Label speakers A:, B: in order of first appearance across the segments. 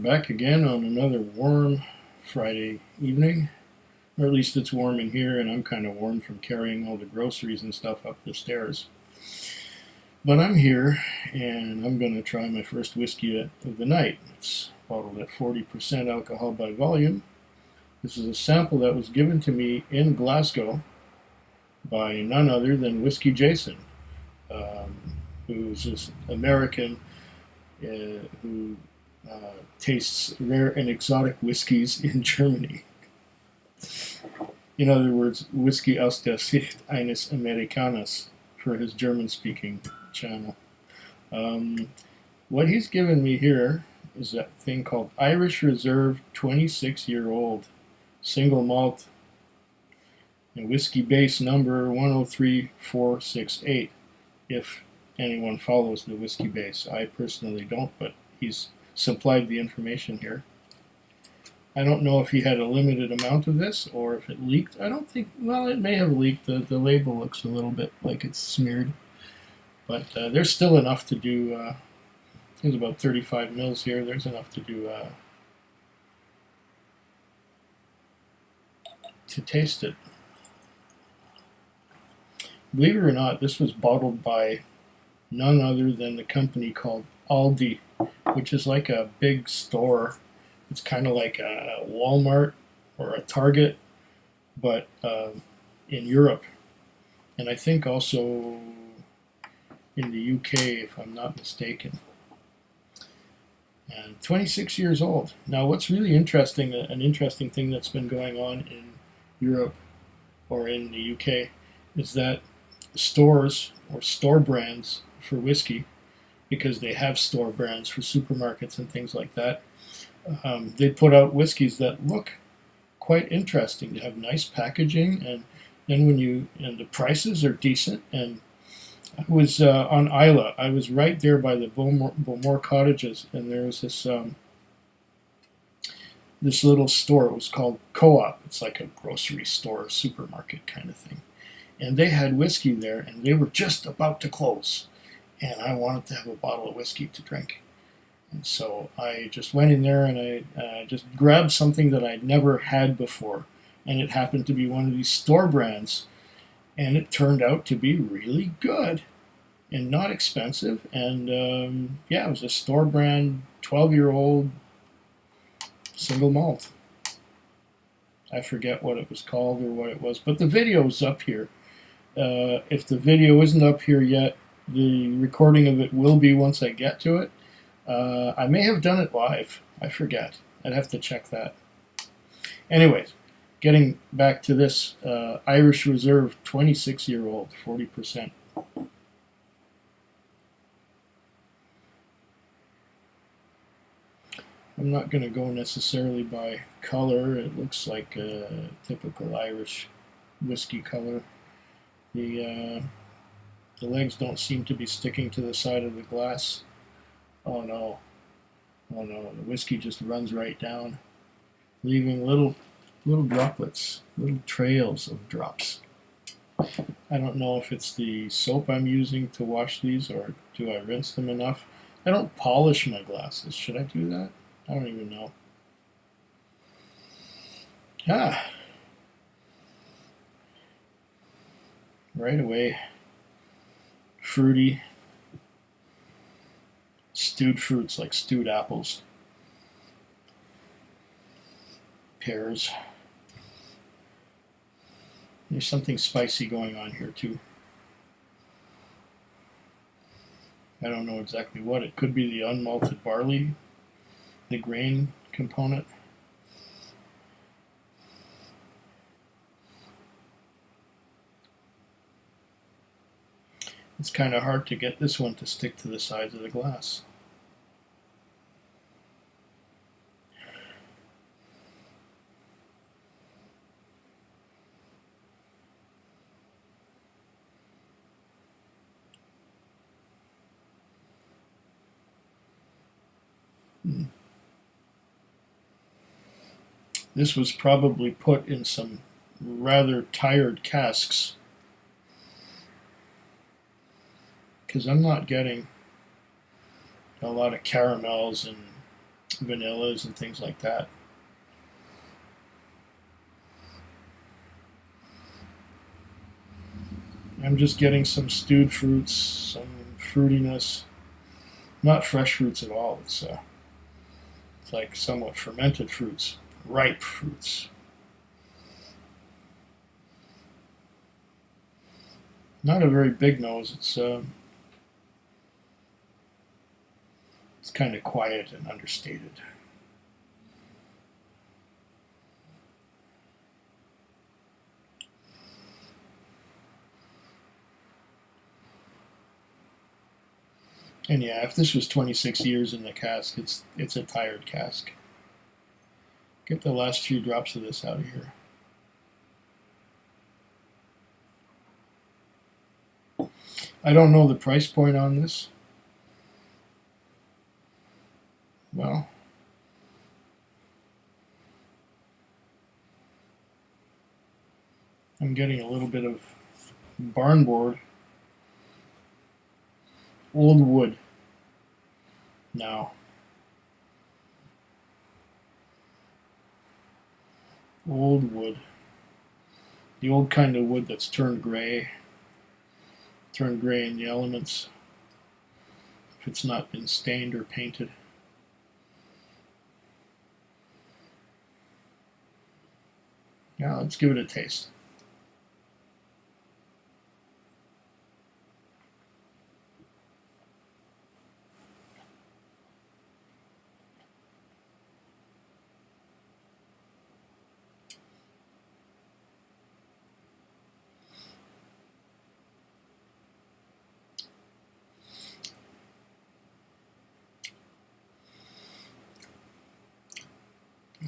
A: back again on another warm Friday evening. Or at least it's warm in here, and I'm kind of warm from carrying all the groceries and stuff up the stairs. But I'm here, and I'm going to try my first whiskey of the night. It's bottled at 40% alcohol by volume. This is a sample that was given to me in Glasgow by none other than Whisky Jason, who's this American who tastes rare and exotic whiskeys in Germany. In other words, Whisky aus der Sicht eines Amerikaners for his German-speaking channel. What he's given me here is that thing called Irish Reserve 26-year-old single malt and whiskey base number 103468, if anyone follows the whiskey base. I personally don't, but he's supplied the information here. I don't know if he had a limited amount of this or if it leaked. I don't think, well, it may have leaked. The label looks a little bit like it's smeared. But there's still enough to do, there's about 35 mils here. There's enough to do, to taste it. Believe it or not, this was bottled by none other than the company called Aldi, which is like a big store. It's kind of like a Walmart or a Target, but in Europe. And I think also in the UK, if I'm not mistaken. And 26 years old. Now, what's really interesting, an interesting thing that's been going on in Europe or in the UK, is that stores or store brands for whiskey, because they have store brands for supermarkets and things like that, they put out whiskeys that look quite interesting. They have nice packaging, and then and the prices are decent. And I was on Isla. I was right there by the Bowmore Cottages, and there was this little store. It was called Co-op. It's like a grocery store, supermarket kind of thing. And they had whiskey there, and they were just about to close. And I wanted to have a bottle of whiskey to drink. And so I just went in there and I just grabbed something that I'd never had before. And it happened to be one of these store brands. And it turned out to be really good and not expensive. And yeah, it was a store brand, 12-year-old single malt. I forget what it was called or what it was, but the video's up here. If the video isn't up here yet, the recording of it will be once I get to it. I may have done it live. I forget. I'd have to check that. Anyways, getting back to this Irish Reserve 26-year-old, 40%. I'm not going to go necessarily by color. It looks like a typical Irish whiskey color. The legs don't seem to be sticking to the side of the glass. Oh no. Oh no, the whiskey just runs right down, leaving little droplets, little trails of drops. I don't know if it's the soap I'm using to wash these, or do I rinse them enough. I don't polish my glasses. Should I do that? I don't even know. Right away. Fruity. Stewed fruits like stewed apples. Pears. There's something spicy going on here too. I don't know exactly what. It could be the unmalted barley, the grain component. It's kind of hard to get this one to stick to the sides of the glass. This was probably put in some rather tired casks, because I'm not getting a lot of caramels and vanillas and things like that. I'm just getting some stewed fruits, some fruitiness. Not fresh fruits at all. It's like somewhat fermented fruits, ripe fruits. Not a very big nose. It's kind of quiet and understated. And yeah, if this was 26 years in the cask, it's a tired cask. Get the last few drops of this out of here. I don't know the price point on this. Well, I'm getting a little bit of barnboard, old wood now. Old wood. The old kind of wood that's turned gray in the elements if it's not been stained or painted. Now let's give it a taste.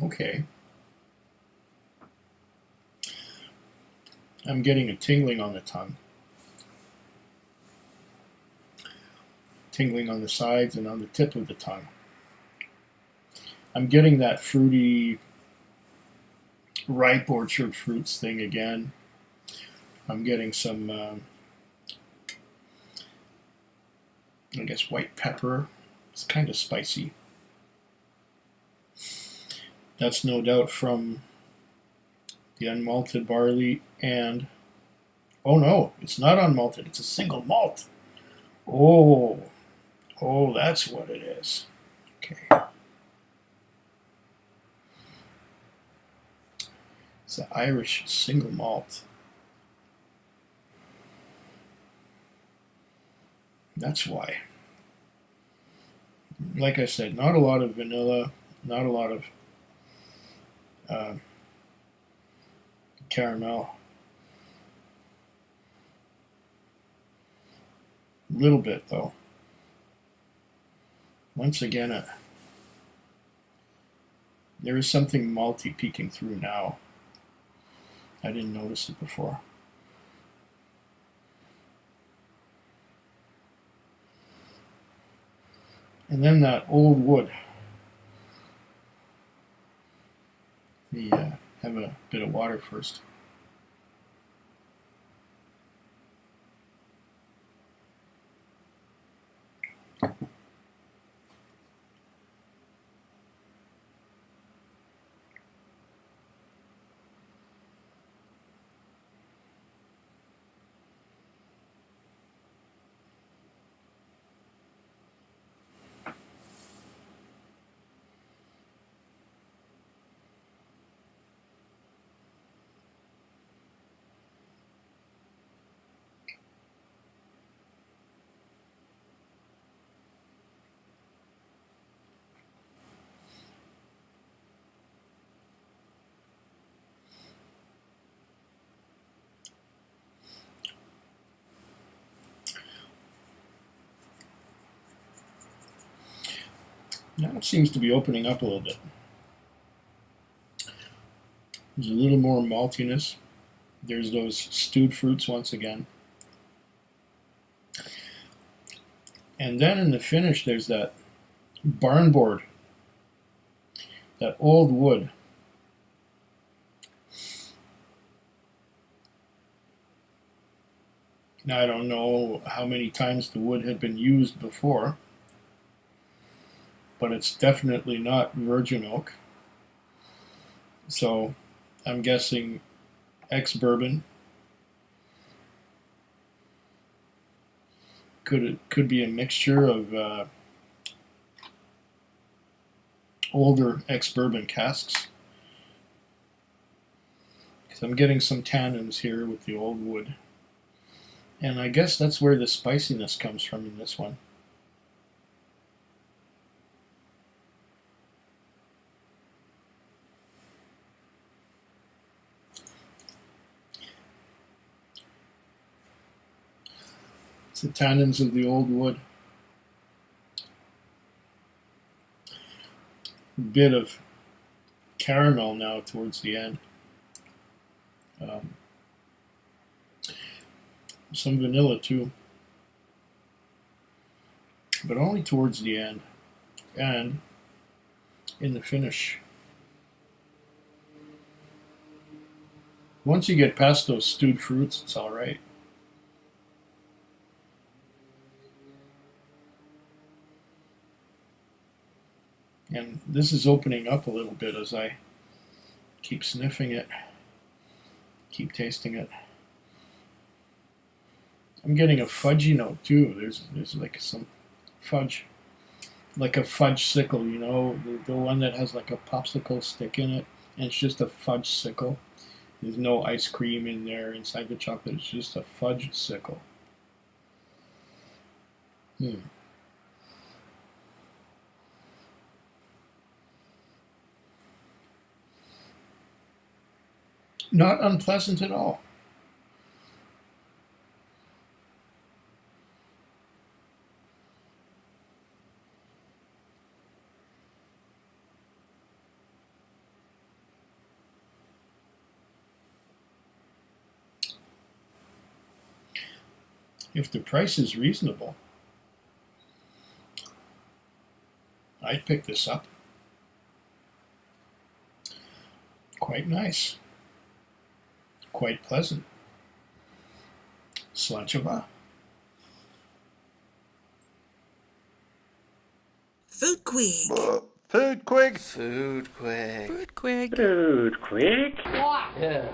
A: Okay. I'm getting a tingling on the tongue. Tingling on the sides and on the tip of the tongue. I'm getting that fruity, ripe orchard fruits thing again. I'm getting some, I guess, white pepper. It's kind of spicy. That's no doubt from the unmalted barley and, oh no, it's not unmalted, it's a single malt. Oh, that's what it is. Okay. It's an Irish single malt. That's why. Like I said, not a lot of vanilla, not a lot of caramel. A little bit though. Once again, there is something malty peeking through now. I didn't notice it before. And then that old wood. Let me have a bit of water first. Now it seems to be opening up a little bit. There's a little more maltiness. There's those stewed fruits once again. And then in the finish, there's that barnboard, that old wood. Now, I don't know how many times the wood had been used before. but it's definitely not virgin oak. So I'm guessing ex-bourbon. Could be a mixture of older ex-bourbon casks. Because I'm getting some tannins here with the old wood. And I guess that's where the spiciness comes from in this one. It's the tannins of the old wood. A bit of caramel now towards the end. Some vanilla too, but only towards the end and in the finish. Once you get past those stewed fruits, it's all right. And this is opening up a little bit as I keep sniffing it, keep tasting it. I'm getting a fudgy note too. There's like some fudge, like a fudge sickle, you know, the one that has like a popsicle stick in it, and it's just a fudge sickle. There's no ice cream in there inside the chocolate. It's just a fudge sickle. Not unpleasant at all. If the price is reasonable, I'd pick this up. Quite nice. Quite pleasant. Slanchava.
B: Food Quig.
C: Food quick.
D: Food quick.
B: Food Quig.
E: Food quick.
D: Yeah.